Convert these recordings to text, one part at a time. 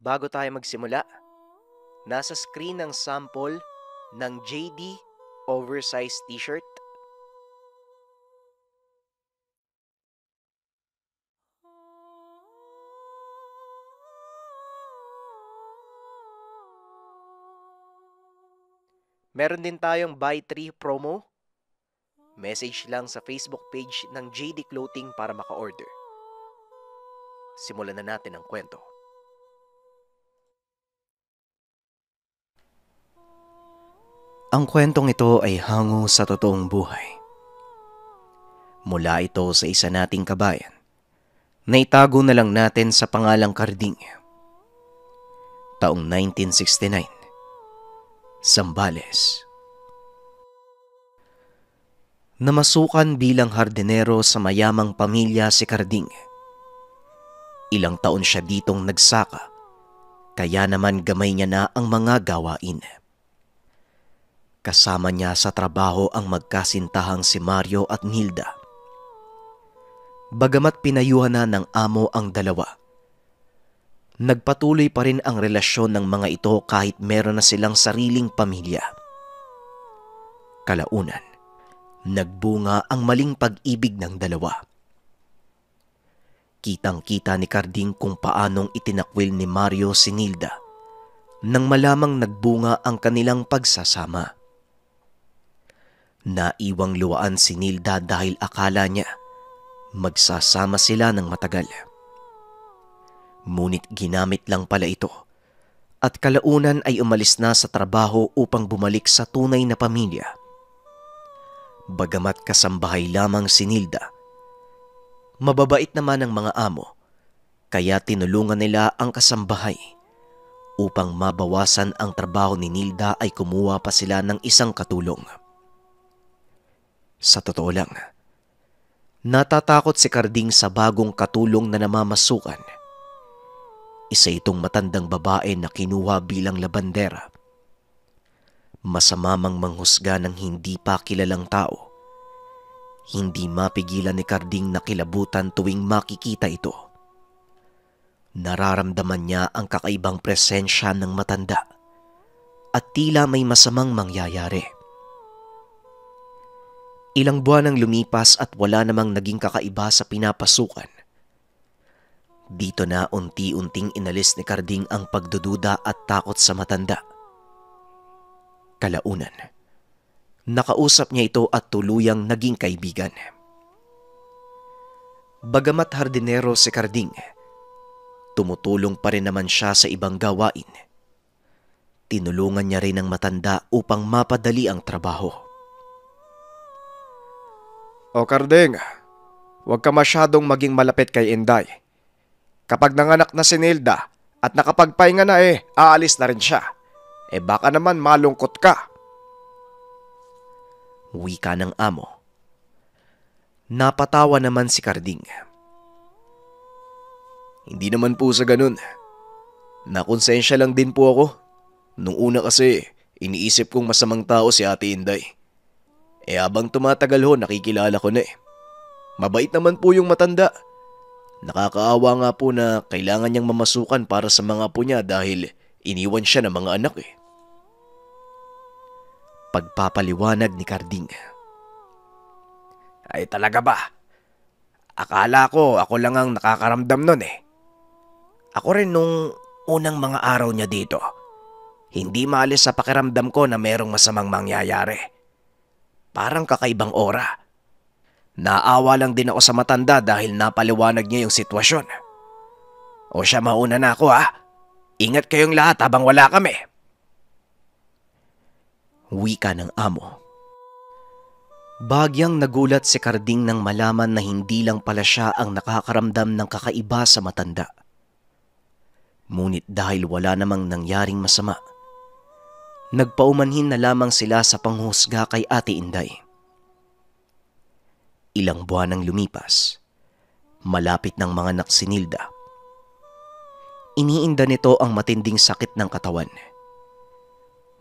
Bago tayo magsimula, nasa screen ang sample ng JD oversized t-shirt. Meron din tayong buy 3 promo. Message lang sa Facebook page ng JD Clothing para maka-order. Simulan na natin ang kwento. Ang kwentong ito ay hango sa totoong buhay. Mula ito sa isa nating kabayan na itago na lang natin sa pangalang Carding. Taong 1969, Zambales. Namasukan bilang hardinero sa mayamang pamilya si Carding. Ilang taon siya ditong nagsaka, kaya naman gamay niya na ang mga gawain. Kasama niya sa trabaho ang magkasintahang si Mario at Nilda. Bagamat pinayuhan na ng amo ang dalawa, nagpatuloy pa rin ang relasyon ng mga ito kahit meron na silang sariling pamilya. Kalaunan, nagbunga ang maling pag-ibig ng dalawa. Kitang-kita ni Carding kung paanong itinakwil ni Mario si Nilda nang malamang nagbunga ang kanilang pagsasama. Naiwang luwaan si Nilda dahil akala niya magsasama sila ng matagal. Ngunit ginamit lang pala ito at kalaunan ay umalis na sa trabaho upang bumalik sa tunay na pamilya. Bagamat kasambahay lamang si Nilda, mababait naman ang mga amo, kaya tinulungan nila ang kasambahay. Upang mabawasan ang trabaho ni Nilda ay kumuha pa sila ng isang katulong. Sa totoo lang, natatakot si Carding sa bagong katulong na namamasukan. Isa itong matandang babae na kinuha bilang labandera. Masama mang manghusga ng hindi pa kilalang tao. Hindi mapigilan ni Carding na kilabutan tuwing makikita ito. Nararamdaman niya ang kakaibang presensya ng matanda at tila may masamang mangyayari. Ilang buwan ang lumipas at wala namang naging kakaiba sa pinapasukan. Dito na unti-unting inalis ni Carding ang pagdududa at takot sa matanda. Kalaunan, nakausap niya ito at tuluyang naging kaibigan. Bagamat hardinero si Carding, tumutulong pa rin naman siya sa ibang gawain. Tinulungan niya rin ang matanda upang mapadali ang trabaho. O Carding, huwag ka masyadong maging malapit kay Inday. Kapag nanganak na si Nilda at nakapagpahinga na aalis na rin siya. Baka naman malungkot ka. Wika ng amo. Napatawa naman si Carding. Hindi naman po sa ganun. Nakonsensya lang din po ako. Nung una kasi, iniisip kong masamang tao si Ate Inday. Habang tumatagal nakikilala ko na Mabait naman po yung matanda. Nakakaawa nga po na kailangan niyang mamasukan para sa mga apo niya dahil iniwan siya ng mga anak Pagpapaliwanag ni Carding. Ay talaga ba? Akala ko ako lang ang nakakaramdam nun Ako rin nung unang mga araw niya dito. Hindi maalis sa pakiramdam ko na merong masamang mangyayari. Parang kakaibang aura. Naawa lang din ako sa matanda dahil napaliwanag niya yung sitwasyon. O siya, mauna na ako Ingat kayong lahat habang wala kami. Wika ng amo. Bagyang nagulat si Carding nang malaman na hindi lang pala siya ang nakakaramdam ng kakaiba sa matanda. Ngunit dahil wala namang nangyaring masama, nagpaumanhin na lamang sila sa panghusga kay Ate Inday. Ilang buwan ang lumipas, malapit ng mga anak si Nilda. Iniinda nito ang matinding sakit ng katawan.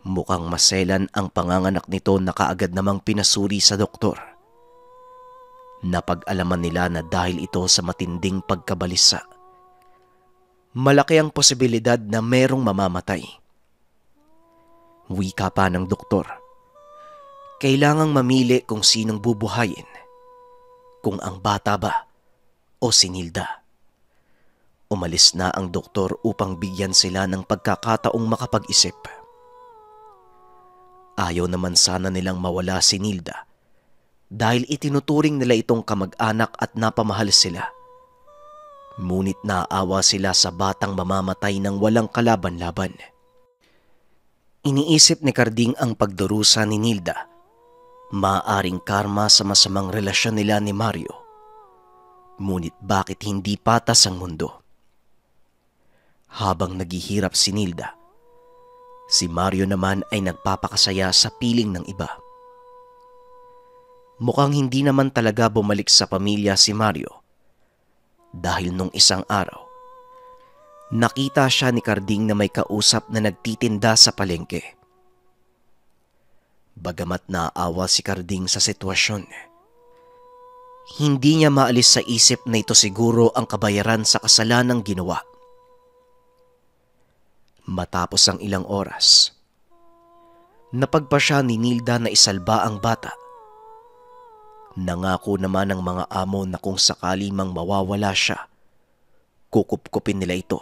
Mukhang maselan ang panganganak nito na kaagad namang pinasuri sa doktor. Napag-alaman nila na dahil ito sa matinding pagkabalisa, malaki ang posibilidad na merong mamamatay. Wika pa ng doktor. Kailangang mamili kung sinong bubuhayin, kung ang bata ba o si Nilda. Umalis na ang doktor upang bigyan sila ng pagkakataong makapag-isip. Ayaw naman sana nilang mawala si Nilda dahil itinuturing nila itong kamag-anak at napamahal sila. Ngunit naaawa sila sa batang mamamatay ng walang kalaban-laban. Iniisip ni Carding ang pagdurusa ni Nilda, maaaring karma sa masamang relasyon nila ni Mario. Ngunit bakit hindi patas ang mundo? Habang naghihirap si Nilda, si Mario naman ay nagpapakasaya sa piling ng iba. Mukhang hindi naman talaga bumalik sa pamilya si Mario dahil nung isang araw, nakita siya ni Carding na may kausap na nagtitinda sa palengke. Bagamat naaawa si Carding sa sitwasyon, hindi niya maalis sa isip na ito siguro ang kabayaran sa kasalanang ginawa. Matapos ang ilang oras, napagpasya ni Nilda na isalba ang bata. Nangako naman ng mga amo na kung sakali mang mawawala siya, kukup-kupin nila ito,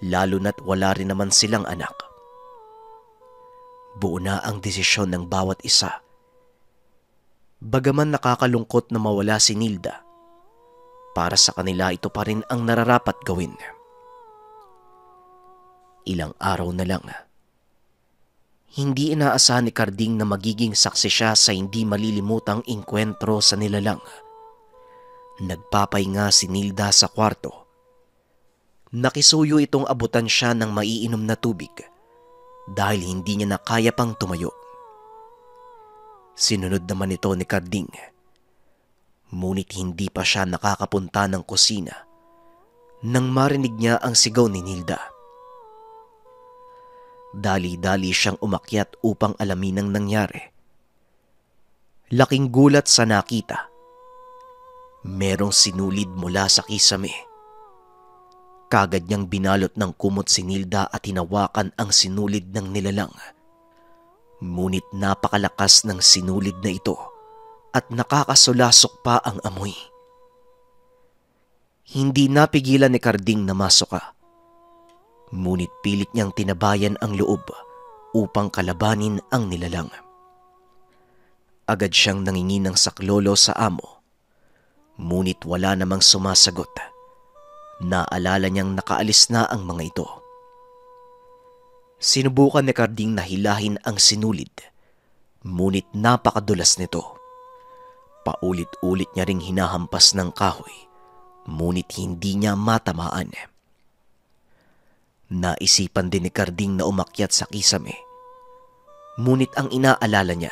lalo na't wala rin naman silang anak. Buo na ang desisyon ng bawat isa. Bagaman nakakalungkot na mawala si Nilda, para sa kanila ito pa rin ang nararapat gawin. Ilang araw na lang. Hindi inaasahan ni Carding na magiging saksi siya sa hindi malilimutang inkwentro sa nilalang. Nagpapahinga si Nilda sa kwarto. Nakisuyo itong abutan siya ng maiinom na tubig dahil hindi niya na kaya pang tumayo. Sinunod naman ito ni Carding. Ngunit hindi pa siya nakakapunta ng kusina nang marinig niya ang sigaw ni Nilda. Dali-dali siyang umakyat upang alamin ang nangyari. Laking gulat sa nakita. Merong sinulid mula sa kisame. Kagad niyang binalot ng kumot si Nilda at hinawakan ang sinulid ng nilalang. Ngunit napakalakas ng sinulid na ito at nakakasulasok pa ang amoy. Hindi napigilan ni Carding na masuka. Ngunit pilit niyang tinabayan ang loob upang kalabanin ang nilalang. Agad siyang nangingi ng saklolo sa amo. Ngunit wala namang sumasagot. Naalala niyang nakaalis na ang mga ito. Sinubukan ni Carding na hilahin ang sinulid. Ngunit napakadulas nito. Paulit-ulit niya ring hinahampas ng kahoy. Ngunit hindi niya matamaan. Naisipan din ni Carding na umakyat sa kisame. Ngunit ang inaalala niya,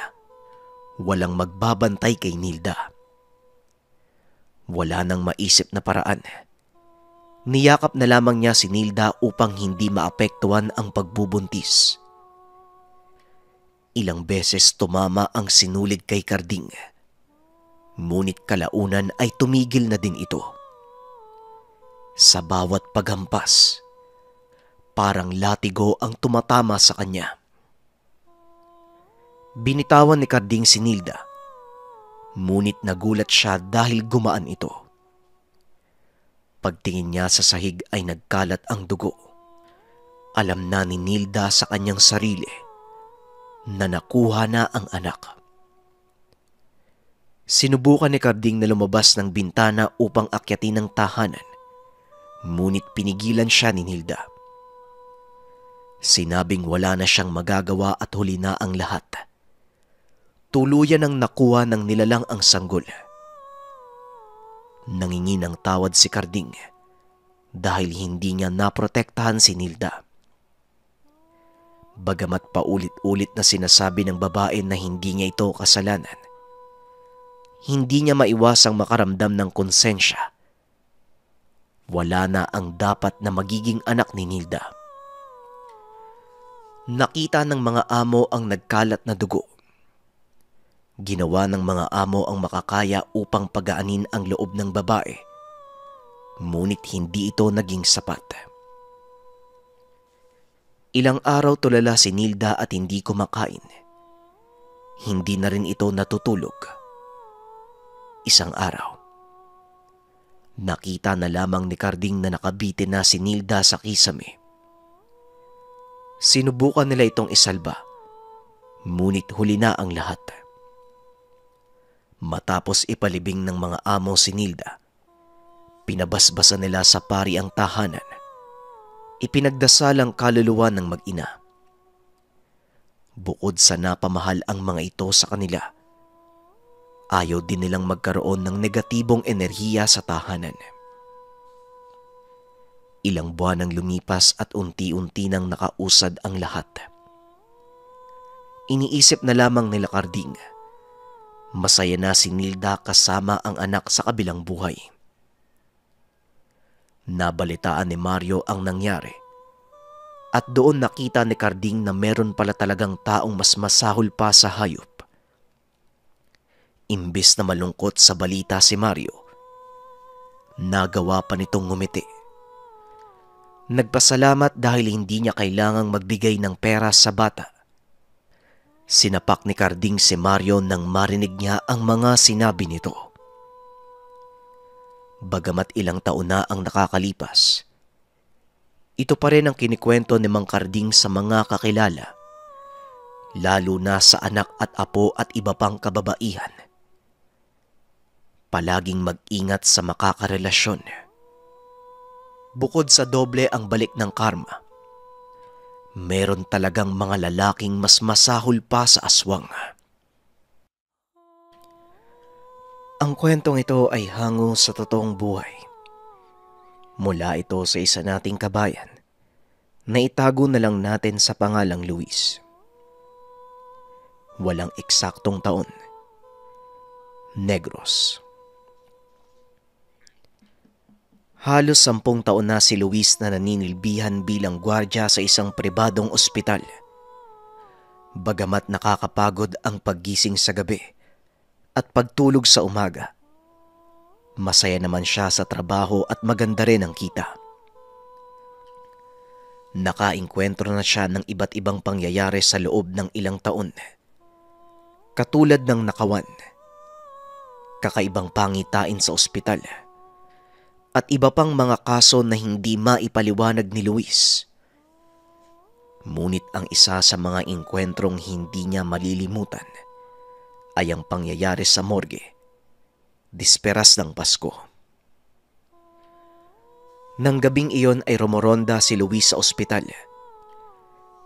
walang magbabantay kay Nilda. Wala nang maisip na paraan. Niyakap na lamang niya si Nilda upang hindi maapektuhan ang pagbubuntis. Ilang beses tumama ang sinulid kay Carding. Ngunit kalaunan ay tumigil na din ito. Sa bawat paghampas, parang latigo ang tumatama sa kanya. Binitawan ni Carding si Nilda. Ngunit nagulat siya dahil gumaan ito. Pagtingin niya sa sahig ay nagkalat ang dugo. Alam na ni Nilda sa kanyang sarili na nakuha na ang anak. Sinubukan ni Carding na lumabas ng bintana upang akyatin ang tahanan. Ngunit pinigilan siya ni Nilda. Sinabing wala na siyang magagawa at huli na ang lahat. Tuluyan ang nakuha ng nilalang ang sanggol. Nangingi ng tawad si Carding dahil hindi niya naprotektahan si Nilda. Bagamat paulit-ulit na sinasabi ng babae na hindi niya ito kasalanan, hindi niya maiwasang makaramdam ng konsensya. Wala na ang dapat na magiging anak ni Nilda. Nakita ng mga amo ang nagkalat na dugo. Ginawa ng mga amo ang makakaya upang pagaanin ang loob ng babae. Ngunit hindi ito naging sapat. Ilang araw tulala si Nilda at hindi kumakain. Hindi na rin ito natutulog. Isang araw, nakita na lamang ni Carding na nakabitin na si Nilda sa kisame. Sinubukan nila itong isalba, ngunit huli na ang lahat. Matapos ipalibing ng mga amo si Nilda, pinabasbasan nila sa pari ang tahanan. Ipinagdasal ang kaluluwa ng mag-ina. Bukod sa napamahal ang mga ito sa kanila, ayaw din nilang magkaroon ng negatibong enerhiya sa tahanan. Ilang buwan ang lumipas at unti-unti nang nakausad ang lahat. Iniisip na lamang nila Carding, masaya na si Nilda kasama ang anak sa kabilang buhay. Nabalitaan ni Mario ang nangyari at doon nakita ni Carding na meron pala talagang taong mas masahol pa sa hayop. Imbis na malungkot sa balita si Mario, nagawa pa nitong ngumiti. Nagpasalamat dahil hindi niya kailangang magbigay ng pera sa bata. Sinapak ni Carding si Mario nang marinig niya ang mga sinabi nito. Bagamat ilang taon na ang nakakalipas, ito pa rin ang kinikwento ni Mang Carding sa mga kakilala, lalo na sa anak at apo at iba pang kababaihan. Palaging mag-ingat sa makakarelasyon. Bukod sa doble ang balik ng karma, meron talagang mga lalaking mas masahol pa sa aswang. Ang kwentong ito ay hango sa totoong buhay. Mula ito sa isa nating kabayan na itago na lang natin sa pangalang Luis. Walang eksaktong taon. Negros. Halos 10 taon na si Luis na naninilbihan bilang gwardya sa isang pribadong ospital. Bagamat nakakapagod ang paggising sa gabi at pagtulog sa umaga, masaya naman siya sa trabaho at maganda rin ang kita. Nakaengkwentro na siya ng iba't ibang pangyayari sa loob ng ilang taon. Katulad ng nakawan, kakaibang pangitain sa ospital, at iba pang mga kaso na hindi maipaliwanag ni Luis. Ngunit ang isa sa mga engkwentrong hindi niya malilimutan ay ang pangyayari sa morgue, disperas ng Pasko. Nang gabing iyon ay rumoronda si Luis sa ospital.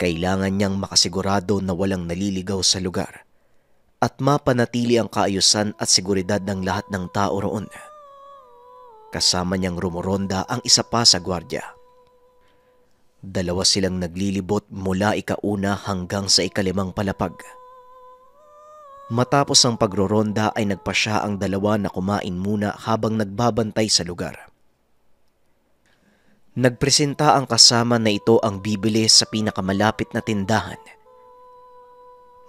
Kailangan niyang makasigurado na walang naliligaw sa lugar at mapanatili ang kaayusan at seguridad ng lahat ng tao roon. Kasama niyang rumoronda ang isa pa sa gwardya. Dalawa silang naglilibot mula ika-una hanggang sa ika-5 palapag. Matapos ang pagroronda ay nagpasya ang dalawa na kumain muna habang nagbabantay sa lugar. Nagpresenta ang kasama na ito ang bibili sa pinakamalapit na tindahan.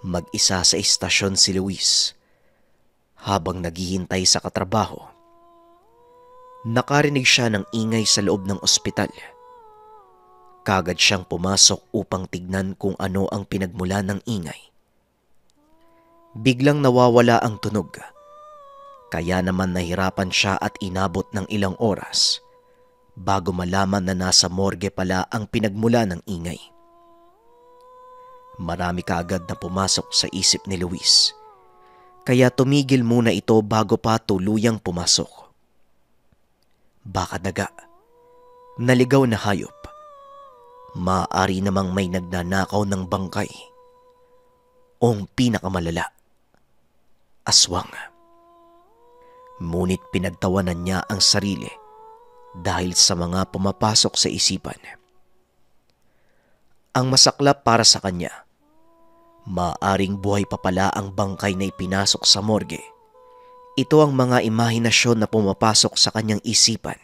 Mag-isa sa istasyon si Luis habang naghihintay sa katrabaho. Nakarinig siya ng ingay sa loob ng ospital. Kagad siyang pumasok upang tignan kung ano ang pinagmula ng ingay. Biglang nawawala ang tunog, kaya naman nahirapan siya at inabot ng ilang oras bago malaman na nasa morgue pala ang pinagmula ng ingay. Marami kaagad na pumasok sa isip ni Luis, kaya tumigil muna ito bago pa tuluyang pumasok. Baka daga, naligaw na hayop, maaari namang may nagnanakaw ng bangkay, o ang pinakamalala, aswang. Ngunit pinagtawanan niya ang sarili dahil sa mga pumapasok sa isipan. Ang masaklap para sa kanya, maaaring buhay pa pala ang bangkay na ipinasok sa morgue. Ito ang mga imahinasyon na pumapasok sa kanyang isipan.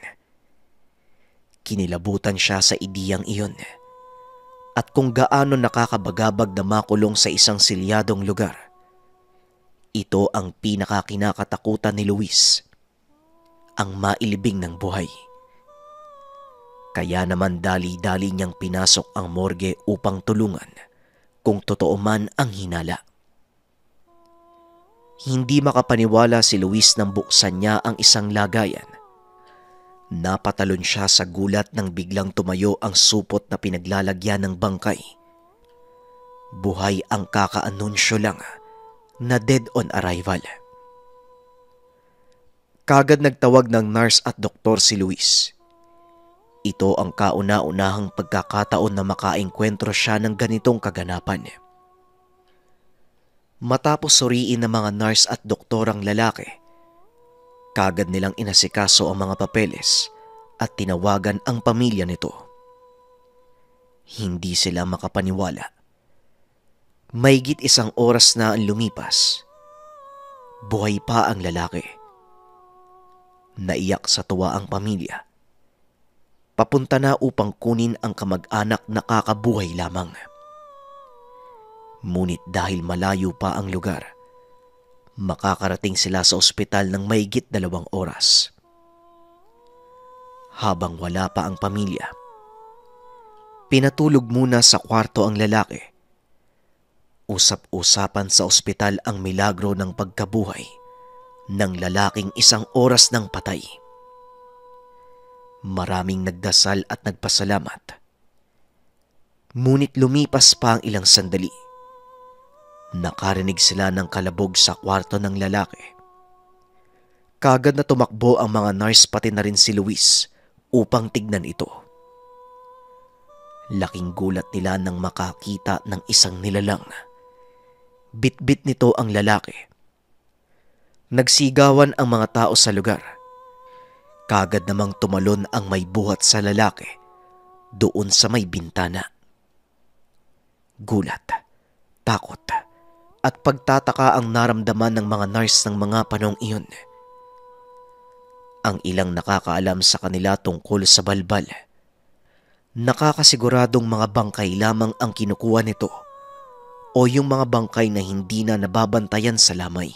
Kinilabutan siya sa ideyang iyon at kung gaano nakakabagabag na makulong sa isang silyadong lugar. Ito ang pinakakinakatakutan ni Luis, ang mailibing ng buhay. Kaya naman dali-dali niyang pinasok ang morgue upang tulungan kung totoo man ang hinala. Hindi makapaniwala si Luis nang buksan niya ang isang lagayan. Napatalon siya sa gulat nang biglang tumayo ang supot na pinaglalagyan ng bangkay. Buhay ang kakaanunsyo lang na dead on arrival. Kagad nagtawag ng nurse at doktor si Luis. Ito ang kauna-unahang pagkakataon na makaengkwentro siya ng ganitong kaganapan. Matapos suriin ng mga nurse at doktor ang lalaki, kagad nilang inasikaso ang mga papeles at tinawagan ang pamilya nito. Hindi sila makapaniwala. Mahigit 1 oras na ang lumipas. Buhay pa ang lalaki. Naiyak sa tuwa ang pamilya. Papunta na upang kunin ang kamag-anak na kakabuhay lamang. Ngunit dahil malayo pa ang lugar, makakarating sila sa ospital ng mahigit 2 oras. Habang wala pa ang pamilya, pinatulog muna sa kwarto ang lalaki. Usap-usapan sa ospital ang milagro ng pagkabuhay ng lalaking 1 oras ng patay. Maraming nagdasal at nagpasalamat. Ngunit lumipas pa ang ilang sandali. Nakarinig sila ng kalabog sa kwarto ng lalaki. Kagad na tumakbo ang mga nurse pati na rin si Luis upang tignan ito. Laking gulat nila nang makakita ng isang nilalang. Bit-bit nito ang lalaki. Nagsigawan ang mga tao sa lugar. Kagad namang tumalon ang may buhat sa lalaki doon sa may bintana. Gulat, takot, at pagtataka ang naramdaman ng mga nurse ng mga panahong iyon. Ang ilang nakakaalam sa kanila tungkol sa balbal. Nakakasiguradong mga bangkay lamang ang kinukuha nito o yung mga bangkay na hindi na nababantayan sa lamay.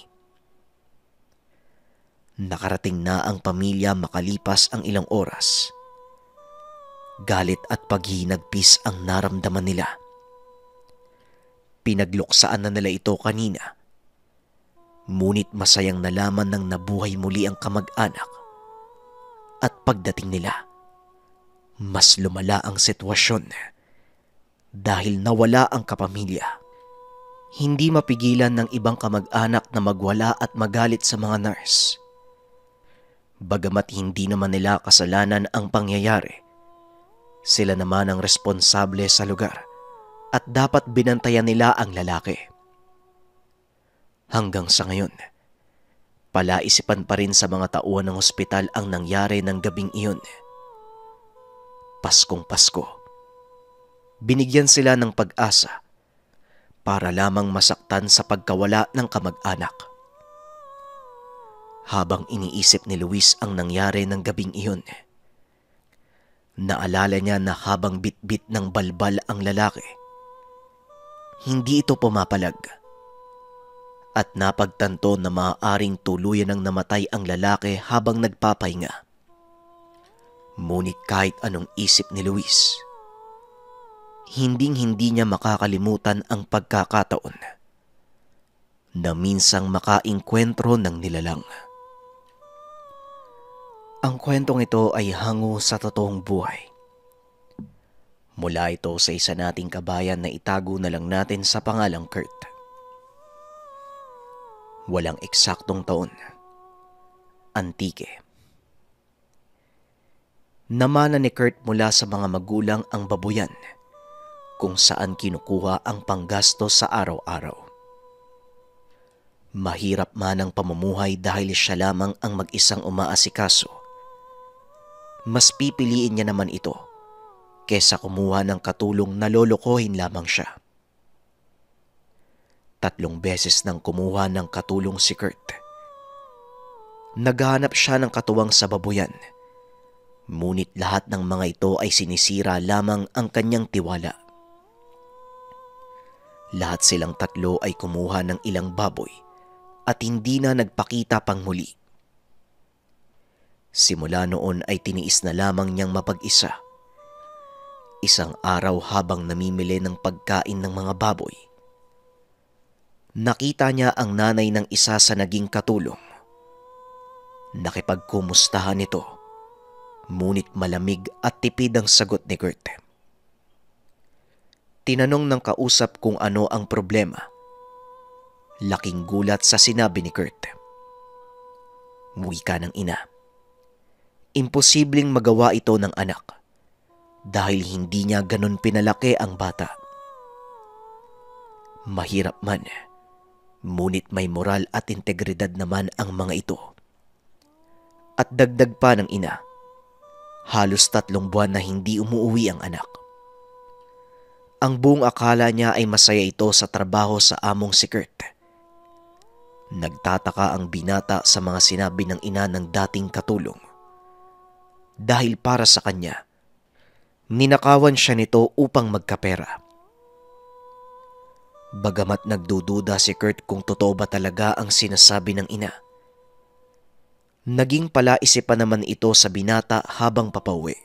Nakarating na ang pamilya makalipas ang ilang oras. Galit at paghihinagpis ang naramdaman nila. Pinagluksaan na nila ito kanina. Ngunit masayang nalaman ng nabuhay muli ang kamag-anak. At pagdating nila, mas lumala ang sitwasyon dahil nawala ang kapamilya. Hindi mapigilan ng ibang kamag-anak na magwala at magalit sa mga nurse. Bagamat hindi naman nila kasalanan ang pangyayari, sila naman ang responsable sa lugar at dapat binantayan nila ang lalaki. Hanggang sa ngayon, palaisipan pa rin sa mga tauhan ng ospital ang nangyari ng gabing iyon. Paskong Pasko, binigyan sila ng pag-asa para lamang masaktan sa pagkawala ng kamag-anak. Habang iniisip ni Luis ang nangyari ng gabing iyon, naalala niya na habang bit-bit ng balbal ang lalaki, hindi ito pumapalag at napagtanto na maaaring tuluyan ng namatay ang lalaki habang nagpapahinga. Ngunit kahit anong isip ni Luis, hinding-hindi niya makakalimutan ang pagkakataon na minsang makaengkwentro ng nilalang. Ang kwentong ito ay hango sa totoong buhay. Mula ito sa isa nating kabayan na itago na lang natin sa pangalang Kurt. Walang eksaktong taon. Antike. Namana ni Kurt mula sa mga magulang ang babuyan kung saan kinukuha ang panggastos sa araw-araw. Mahirap man ang pamumuhay dahil siya lamang ang mag-isang umaasikaso. Mas pipiliin niya naman ito kesa kumuha ng katulong na lolokohin lamang siya. 3 beses nang kumuha ng katulong si Kurt. Naghahanap siya ng katuwang sa babuyan. Ngunit lahat ng mga ito ay sinisira lamang ang kanyang tiwala. Lahat silang 3 ay kumuha ng ilang baboy at hindi na nagpakita pang muli. Simula noon ay tiniis na lamang niyang mapag-isa Isang araw habang namimili ng pagkain ng mga baboy, nakita niya ang nanay ng isa sa naging katulong. Nakipagkumustahan ito, ngunit malamig at tipid ang sagot ni Kurt. Tinanong ng kausap kung ano ang problema. Laking gulat sa sinabi ni Kurt. Wika ng ina. Imposibleng magawa ito ng anak dahil hindi niya ganun pinalaki ang bata. Mahirap man, ngunit may moral at integridad naman ang mga ito. At dagdag pa ng ina, halos 3 buwan na hindi umuuwi ang anak. Ang buong akala niya ay masaya ito sa trabaho sa among si Kurt. Nagtataka ang binata sa mga sinabi ng ina ng dating katulong. Dahil para sa kanya, ninakawan siya nito upang magkapera. Bagamat nagdududa si Kurt kung totoo ba talaga ang sinasabi ng ina, naging palaisipan naman ito sa binata habang papauwi.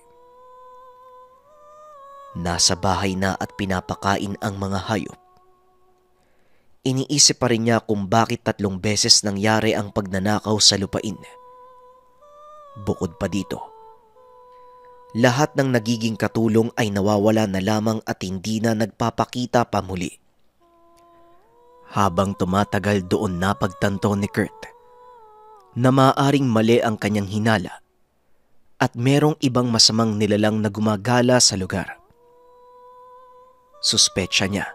Nasa bahay na at pinapakain ang mga hayop. Iniisip pa rin niya kung bakit 3 beses nangyari ang pagnanakaw sa lupain. Bukod pa dito, lahat ng nagiging katulong ay nawawala na lamang at hindi na nagpapakita pa muli. Habang tumatagal doon napagtanto ni Kurt na maaaring mali ang kanyang hinala at merong ibang masamang nilalang na gumagala sa lugar. Suspetsya niya,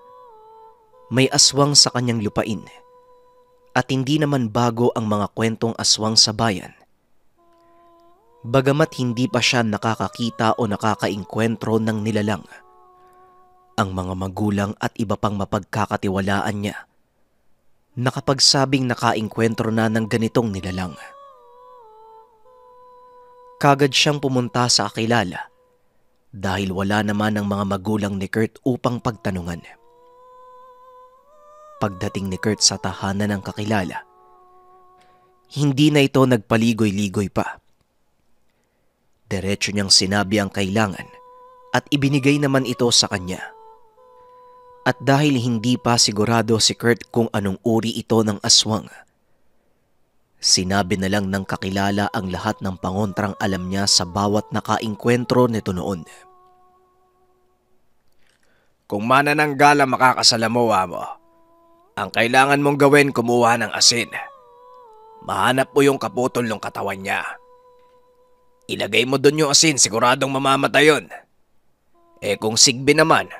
may aswang sa kanyang lupain at hindi naman bago ang mga kwentong aswang sa bayan. Bagamat hindi pa siya nakakakita o nakakaengkwentro ng nilalang, ang mga magulang at iba pang mapagkakatiwalaan niya nakapagsabing nakaengkwentro na ng ganitong nilalang. Kagad siyang pumunta sa kakilala dahil wala naman ang mga magulang ni Kurt upang pagtanungan. Pagdating ni Kurt sa tahanan ng kakilala, hindi na ito nagpaligoy-ligoy pa. Diretso niyang sinabi ang kailangan at ibinigay naman ito sa kanya. At dahil hindi pa sigurado si Kurt kung anong uri ito ng aswang, sinabi na lang ng kakilala ang lahat ng pangontrang alam niya sa bawat nakaengkwentro nito noon. Kung manananggala makakasalamuha mo, ang kailangan mong gawin kumuha ng asin. Mahanap mo yung kaputol ng katawan niya. Ilagay mo dun yung asin, siguradong mamamatay yun. Kung sigbi naman,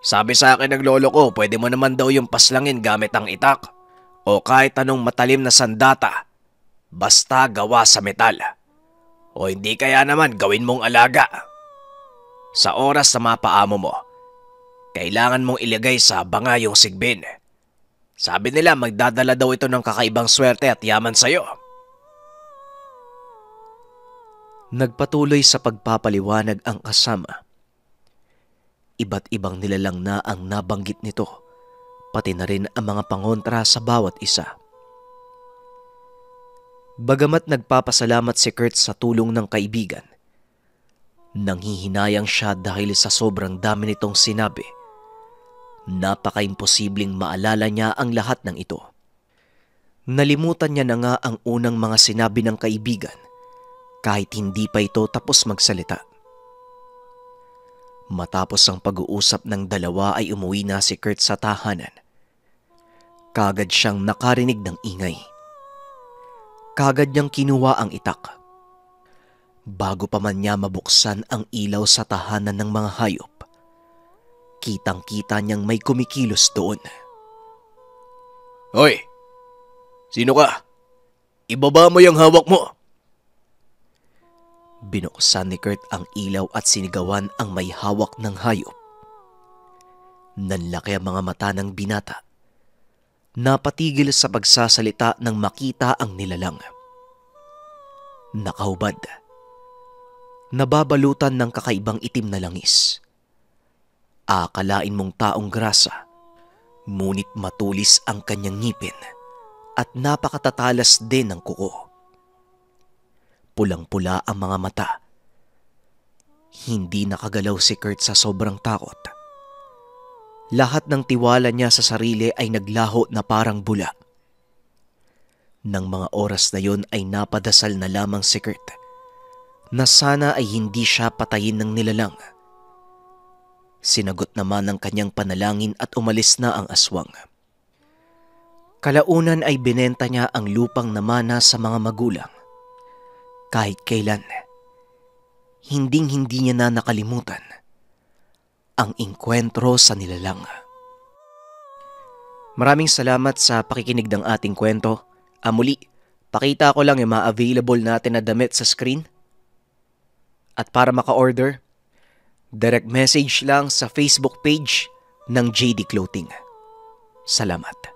sabi sa akin ng lolo ko, pwede mo naman daw yung paslangin gamit ang itak o kahit anong matalim na sandata, basta gawa sa metal. O hindi kaya naman gawin mong alaga. Sa oras na mapaamo mo, kailangan mong ilagay sa banga yung sigbin. Sabi nila magdadala daw ito ng kakaibang swerte at yaman sa'yo. Nagpatuloy sa pagpapaliwanag ang kasama. Iba't ibang nilalang na ang nabanggit nito, pati na rin ang mga pangontra sa bawat isa. Bagamat nagpapasalamat si Kurt sa tulong ng kaibigan, nanghihinayang siya dahil sa sobrang dami nitong sinabi. Napaka-imposibleng maalala niya ang lahat ng ito. Nalimutan niya na nga ang unang mga sinabi ng kaibigan kahit hindi pa ito tapos magsalita. Matapos ang pag-uusap ng dalawa ay umuwi na si Kurt sa tahanan. Kagad siyang nakarinig ng ingay. Kagad niyang kinuha ang itak. Bago pa man niya mabuksan ang ilaw sa tahanan ng mga hayop, kitang-kita niyang may kumikilos doon. Hoy! Sino ka? Ibaba mo yung hawak mo! Binuksan ni Kurt ang ilaw at sinigawan ang may hawak ng hayop. Nanlaki ang mga mata ng binata. Napatigil sa pagsasalita nang makita ang nilalang. Nakahubad. Nababalutan ng kakaibang itim na langis. Akalain mong taong grasa, ngunit matulis ang kanyang ngipin at napakatatalas din ng kuko. Pulang-pula ang mga mata. Hindi nakagalaw si Kurt sa sobrang takot. Lahat ng tiwala niya sa sarili ay naglaho na parang bula. Nang mga oras na yon ay napadasal na lamang si Kurt na sana ay hindi siya patayin ng nilalang. Sinagot naman ang kanyang panalangin at umalis na ang aswang. Kalaunan ay binenta niya ang lupang namana sa mga magulang. Kahit kailan, hinding-hindi niya na nakalimutan ang engkwentro sa nilalang. Maraming salamat sa pakikinig ng ating kwento. Muli, pakita ko lang yung mga available natin na damit sa screen. At para maka-order, direct message lang sa Facebook page ng JD Clothing. Salamat.